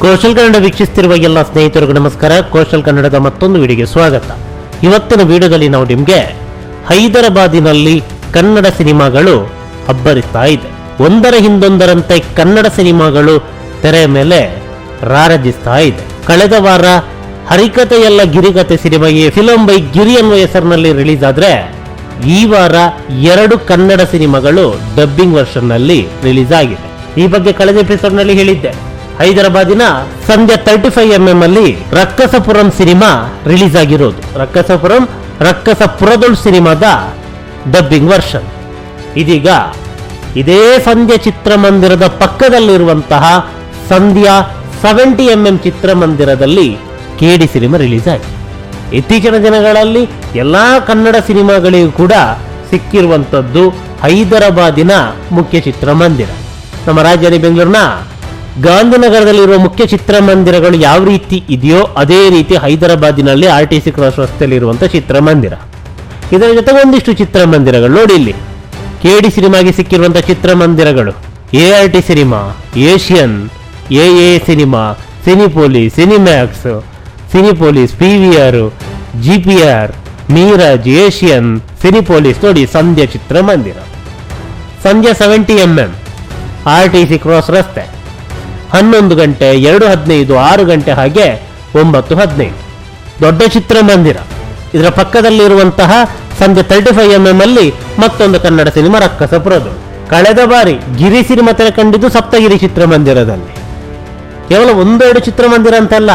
ಕೋಶಲ್ ಕನ್ನಡ ವೀಕ್ಷಿಸುತ್ತಿರುವ ಎಲ್ಲ ಸ್ನೇಹಿತರಿಗೂ ನಮಸ್ಕಾರ. ಕೋಶಲ್ ಕನ್ನಡದ ಮತ್ತೊಂದು ವಿಡಿಯೋಗೆ ಸ್ವಾಗತ. ಇವತ್ತಿನ ವಿಡಿಯೋದಲ್ಲಿ ನಾವು ನಿಮಗೆ ಹೈದರಾಬಾದಿನಲ್ಲಿ ಕನ್ನಡ ಸಿನಿಮಾಗಳು ಅಬ್ಬರಿಸ್ತಾ ಇದೆ. ಒಂದರ ಹಿಂದೊಂದರಂತೆ ಕನ್ನಡ ಸಿನಿಮಾಗಳು ತೆರೆಯ ಮೇಲೆ ರಾರಾಜಿಸ್ತಾ ಇದೆ. ಕಳೆದ ವಾರ ಹರಿಕತೆಯಲ್ಲ ಗಿರಿಕತೆ ಸಿನಿಮಾ ಫಿಲಂ ಬೈ ಗಿರಿ ಅನ್ನುವ ಹೆಸರಿನಲ್ಲಿ ರಿಲೀಸ್ ಆದ್ರೆ, ಈ ವಾರ 2 ಕನ್ನಡ ಸಿನಿಮಾಗಳು ಡಬ್ಬಿಂಗ್ ವರ್ಷನ್ ನಲ್ಲಿ ರಿಲೀಸ್ ಆಗಿದೆ. ಈ ಬಗ್ಗೆ ಕಳೆದ ಎಪಿಸೋಡ್ ನಲ್ಲಿ ಹೇಳಿದ್ದೆ. ಹೈದರಾಬಾದಿನ ಸಂಧ್ಯಾ 35mm ಅಲ್ಲಿ ರಕ್ಕಸಪುರಂ ಸಿನಿಮಾ ರಿಲೀಸ್ ಆಗಿರೋದು. ರಕ್ಕಸಪುರದೊಳ್ ಸಿನಿಮಾದ ಡಬ್ಬಿಂಗ್ ವರ್ಷನ್ ಇದೀಗ ಇದೇ ಸಂಧ್ಯಾ ಚಿತ್ರಮಂದಿರದ ಪಕ್ಕದಲ್ಲಿರುವಂತಹ ಸಂಧ್ಯಾ 70mm ಚಿತ್ರಮಂದಿರದಲ್ಲಿ ಕೆಡಿ ಸಿನಿಮಾ ರಿಲೀಸ್ ಆಗಿದೆ. ಇತ್ತೀಚಿನ ದಿನಗಳಲ್ಲಿ ಎಲ್ಲಾ ಕನ್ನಡ ಸಿನಿಮಾಗಳಿಗೂ ಕೂಡ ಸಿಕ್ಕಿರುವಂತದ್ದು ಹೈದರಾಬಾದಿನ ಮುಖ್ಯ ಚಿತ್ರಮಂದಿರ. ನಮ್ಮ ರಾಜಧಾನಿ ಬೆಂಗಳೂರಿನ ಗಾಂಧಿನಗರದಲ್ಲಿರುವ ಮುಖ್ಯ ಚಿತ್ರಮಂದಿರಗಳು ಯಾವ ರೀತಿ ಇದೆಯೋ ಅದೇ ರೀತಿ ಹೈದರಾಬಾದಿನಲ್ಲಿ RTC ಕ್ರಾಸ್ ರಸ್ತೆಯಲ್ಲಿರುವಂತಹ ಚಿತ್ರಮಂದಿರ. ಇದರ ಜೊತೆಗೆ ಒಂದಿಷ್ಟು ಚಿತ್ರಮಂದಿರಗಳು ನೋಡಿ. ಇಲ್ಲಿ ಕೆಡಿ ಸಿನಿಮಾಗೆ ಸಿಕ್ಕಿರುವಂತಹ ಚಿತ್ರಮಂದಿರಗಳು ART cinema, Asian, AA cinema, Cinepolis, Cinemax, Cinepolis, PVR, GPR, Miraj, Asian, Cinepolis ನೋಡಿ. ಸಂಧ್ಯಾ ಚಿತ್ರಮಂದಿರ, ಸಂಧ್ಯಾ 70mm, RTC ಕ್ರಾಸ್ ರಸ್ತೆ 11 ಗಂಟೆ, 2:15, 6 ಗಂಟೆ, ಹಾಗೆ 9:15. ದೊಡ್ಡ ಚಿತ್ರಮಂದಿರ. ಇದರ ಪಕ್ಕದಲ್ಲಿರುವಂತಹ ಸಂಧ್ಯಾ 35mm ಅಲ್ಲಿ ಮತ್ತೊಂದು ಕನ್ನಡ ಸಿನಿಮಾ ರಕ್ಕಸಪುರದು. ಕಳೆದ ಬಾರಿ ಗಿರಿ ಸಿನಿಮಾ ತೆರೆ ಕಂಡಿದ್ದು ಸಪ್ತಗಿರಿ ಚಿತ್ರಮಂದಿರದಲ್ಲಿ. ಕೇವಲ 1-2 ಚಿತ್ರಮಂದಿರ ಅಂತಲ್ಲ,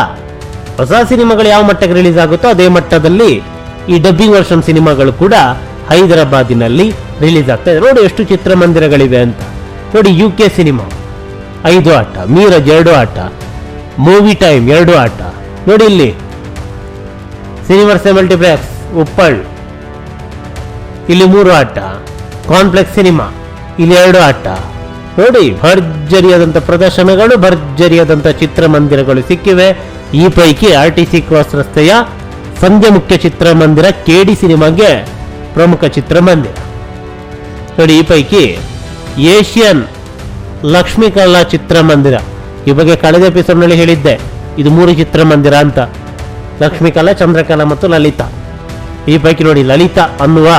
ಹೊಸ ಸಿನಿಮಾಗಳು ಯಾವ ಮಟ್ಟಕ್ಕೆ ರಿಲೀಸ್ ಆಗುತ್ತೋ ಅದೇ ಮಟ್ಟದಲ್ಲಿ ಈ ಡಬ್ಬಿಂಗ್ ವರ್ಷನ್ ಸಿನಿಮಾಗಳು ಕೂಡ ಹೈದರಾಬಾದಿನಲ್ಲಿ ರಿಲೀಸ್ ಆಗ್ತಾ ಇದೆ. ನೋಡಿ ಎಷ್ಟು ಚಿತ್ರಮಂದಿರಗಳಿವೆ ಅಂತ. ನೋಡಿ UK ಸಿನಿಮಾ 5 ಆಟ, ಮೀರಾಜ್ 2 ಆಟ, ಮೂವಿ ಟೈಮ್ 2 ಆಟ. ನೋಡಿ ಇಲ್ಲಿ ಸಿನಿವರ್ಸ್ ಮಲ್ಟಿಪ್ಲೆಕ್ಸ್ ಉಪ್ಪಳ್ ಇಲ್ಲಿ 3 ಆಟ, ಕಾಂಪ್ಲೆಕ್ಸ್ ಸಿನಿಮಾ ಇಲ್ಲಿ 2 ಆಟ. ನೋಡಿ ಭರ್ಜರಿಯಾದಂಥ ಪ್ರದರ್ಶನಗಳು, ಭರ್ಜರಿಯಾದಂಥ ಚಿತ್ರಮಂದಿರಗಳು ಸಿಕ್ಕಿವೆ. ಈ ಪೈಕಿ RTC ಕ್ರಾಸ್ ರಸ್ತೆಯ ಸಂಧ್ಯಾ ಮುಖ್ಯ ಚಿತ್ರಮಂದಿರ ಕೆಡಿ ಸಿನಿಮಾಗೆ ಪ್ರಮುಖ ಚಿತ್ರಮಂದಿರ. ನೋಡಿ ಈ ಪೈಕಿ ಏಷಿಯನ್ ಲಕ್ಷ್ಮೀಕಲಾ ಚಿತ್ರಮಂದಿರ, ಈ ಬಗ್ಗೆ ಕಳೆದ ಎಪಿಸೋಡ್ನಲ್ಲಿ ಹೇಳಿದ್ದೆ. ಇದು 3 ಚಿತ್ರಮಂದಿರ ಅಂತ, ಲಕ್ಷ್ಮೀಕಲಾ, ಚಂದ್ರಕಲಾ ಮತ್ತು ಲಲಿತಾ. ಈ ಪೈಕಿ ನೋಡಿ ಲಲಿತಾ ಅನ್ನುವ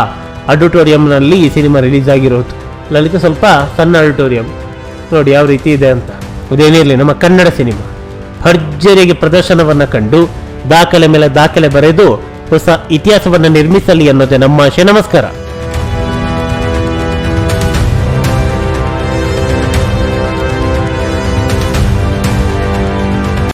ಆಡಿಟೋರಿಯಂನಲ್ಲಿ ಈ ಸಿನಿಮಾ ರಿಲೀಸ್ ಆಗಿರೋದು. ಲಲಿತಾ ಸ್ವಲ್ಪ ಸಣ್ಣ ಆಡಿಟೋರಿಯಂ, ನೋಡಿ ಯಾವ ರೀತಿ ಇದೆ ಅಂತ. ಇದೇನಿರಲಿ, ನಮ್ಮ ಕನ್ನಡ ಸಿನಿಮಾ ಭರ್ಜರಿಯಾಗಿ ಪ್ರದರ್ಶನವನ್ನ ಕಂಡು ದಾಖಲೆ ಮೇಲೆ ದಾಖಲೆ ಬರೆದು ಹೊಸ ಇತಿಹಾಸವನ್ನು ನಿರ್ಮಿಸಲಿ ಅನ್ನೋದೇ ನಮ್ಮ ಆಶಯ. ನಮಸ್ಕಾರ.